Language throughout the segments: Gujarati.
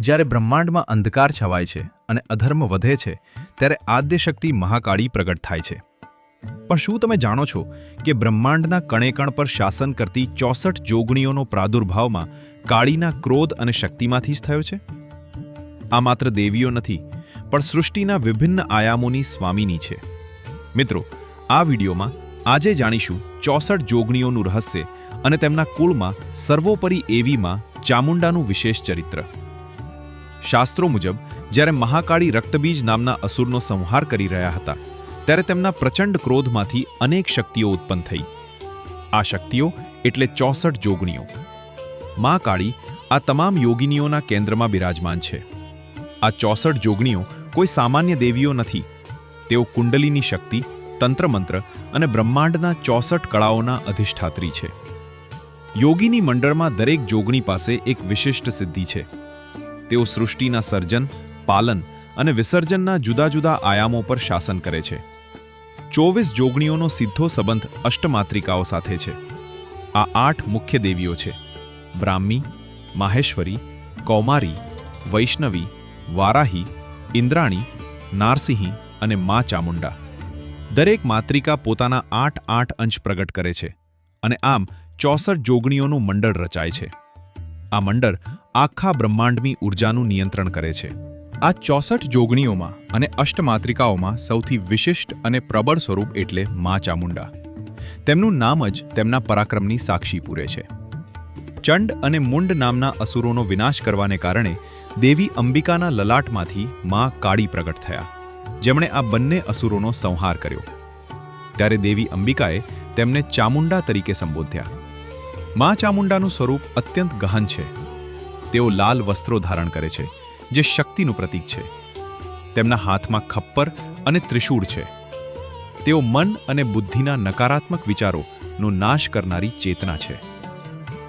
જ્યારે બ્રહ્માંડમાં અંધકાર છવાય છે અને અધર્મ વધે છે ત્યારે આદ્યશક્તિ મહાકાળી પ્રગટ થાય છે. પણ શું તમે જાણો છો કે બ્રહ્માંડના કણેકણ પર શાસન કરતી 64 જોગણીઓનો પ્રાદુર્ભાવમાં કાળીના ક્રોધ અને શક્તિમાંથી જ થયો છે? આ માત્ર દેવીઓ નથી, પણ સૃષ્ટિના વિભિન્ન આયામોની સ્વામીની છે. મિત્રો, આ વિડીયોમાં આજે જાણીશું 64 જોગણીઓનું રહસ્ય અને તેમના કુળમાં સર્વોપરી એવીમાં ચામુંડાનું વિશેષ ચરિત્ર. શાસ્ત્રો મુજબ જ્યારે મહાકાળી રક્તબીજ નામના અસુરનો સંહાર કરી રહ્યા હતા ત્યારે તેમના પ્રચંડ ક્રોધમાંથી અનેક શક્તિઓ ઉત્પન્ન થઈ. આ શક્તિઓ એટલે 64 જોગણીઓ. મા કાળી આ તમામ યોગિનીઓના કેન્દ્રમાં બિરાજમાન છે. આ 64 જોગણીઓ કોઈ સામાન્ય દેવીઓ નથી. તેઓ કુંડલીની શક્તિ, તંત્રમંત્ર અને બ્રહ્માંડના 64 કળાઓના અધિષ્ઠાત્રી છે. યોગીની મંડળમાં દરેક જોગણી પાસે એક વિશિષ્ટ સિદ્ધિ છે. તેઓ સૃષ્ટિના સર્જન, પાલન અને વિસર્જનના જુદા જુદા આયામો પર શાસન કરે છે. 24 જોગણીઓનો સીધો સંબંધ અષ્ટમાત્રિકાઓ સાથે છે. આ 8 મુખ્ય દેવીઓ છે: બ્રાહ્મી, માહેશ્વરી, કૌમારી, વૈષ્ણવી, વારાહી, ઇન્દ્રાણી, નારસિંહી અને મા ચામુંડા. દરેક માત્રિકા પોતાના 8 અંશ પ્રગટ કરે છે અને આમ 64 જોગણીઓનું મંડળ રચાય છે. આ મંડળ આખા બ્રહ્માંડની ઉર્જાનું નિયંત્રણ કરે છે. આ 64 જોગણીઓમાં અને અષ્ટમાત્રિકાઓમાં સૌથી વિશિષ્ટ અને પ્રબળ સ્વરૂપ એટલે મા ચામુંડા. તેમનું નામ જ તેમના પરાક્રમની સાક્ષી પૂરે છે. ચંડ અને મુંડ નામના અસુરોનો વિનાશ કરવાને કારણે દેવી અંબિકાના લલાટમાંથી મા કાળી પ્રગટ થયા, જેમણે આ બંને અસુરોનો સંહાર કર્યો. ત્યારે દેવી અંબિકાએ તેમને ચામુંડા તરીકે સંબોધ્યા. મા ચામુંડાનું સ્વરૂપ અત્યંત ગહન છે. તેઓ લાલ વસ્ત્રો ધારણ કરે છે, જે શક્તિનું પ્રતીક છે. તેમના હાથમાં ખપ્પર અને ત્રિશૂળ છે. તેઓ મન અને બુદ્ધિના નકારાત્મક વિચારોનો નાશ કરનારી ચેતના છે.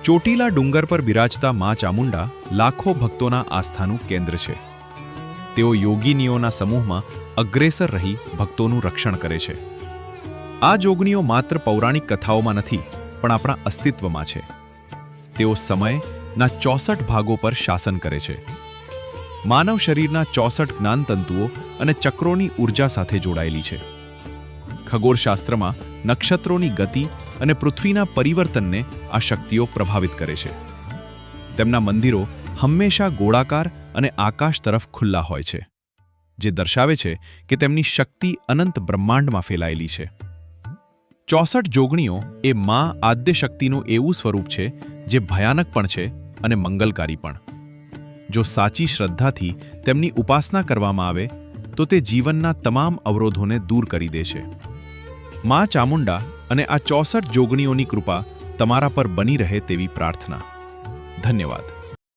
ચોટીલા ડુંગર પર બિરાજતા મા ચામુંડા લાખો ભક્તોના આસ્થાનું કેન્દ્ર છે. તેઓ યોગીનીઓના સમૂહમાં અગ્રેસર રહી ભક્તોનું રક્ષણ કરે છે. આ જોગણીઓ માત્ર પૌરાણિક કથાઓમાં નથી, પણ આપણા અસ્તિત્વમાં છે. તેઓ સમયના 64 ભાગો પર શાસન કરે છે. માનવ શરીરના 64 જ્ઞાનતંતુઓ અને ચક્રોની ઉર્જા સાથે જોડાયેલી છે. ખગોળશાસ્ત્રમાં નક્ષત્રોની ગતિ અને પૃથ્વીના પરિવર્તનને આ શક્તિઓ પ્રભાવિત કરે છે. તેમના મંદિરો હંમેશા ગોળાકાર અને આકાશ તરફ ખુલ્લા હોય છે, જે દર્શાવે છે કે તેમની શક્તિ અનંત બ્રહ્માંડમાં ફેલાયેલી છે. 64 જોગણીઓ એ મા આદ્યશક્તિનું એવું સ્વરૂપ છે જે ભયાનક પણ છે અને મંગલકારી પણ. જો સાચી શ્રદ્ધાથી તેમની ઉપાસના કરવામાં આવે તો તે જીવનના તમામ અવરોધોને દૂર કરી દે છે. મા ચામુંડા અને આ 64 જોગણીઓની કૃપા તમારા પર બની રહે તેવી પ્રાર્થના. ધન્યવાદ.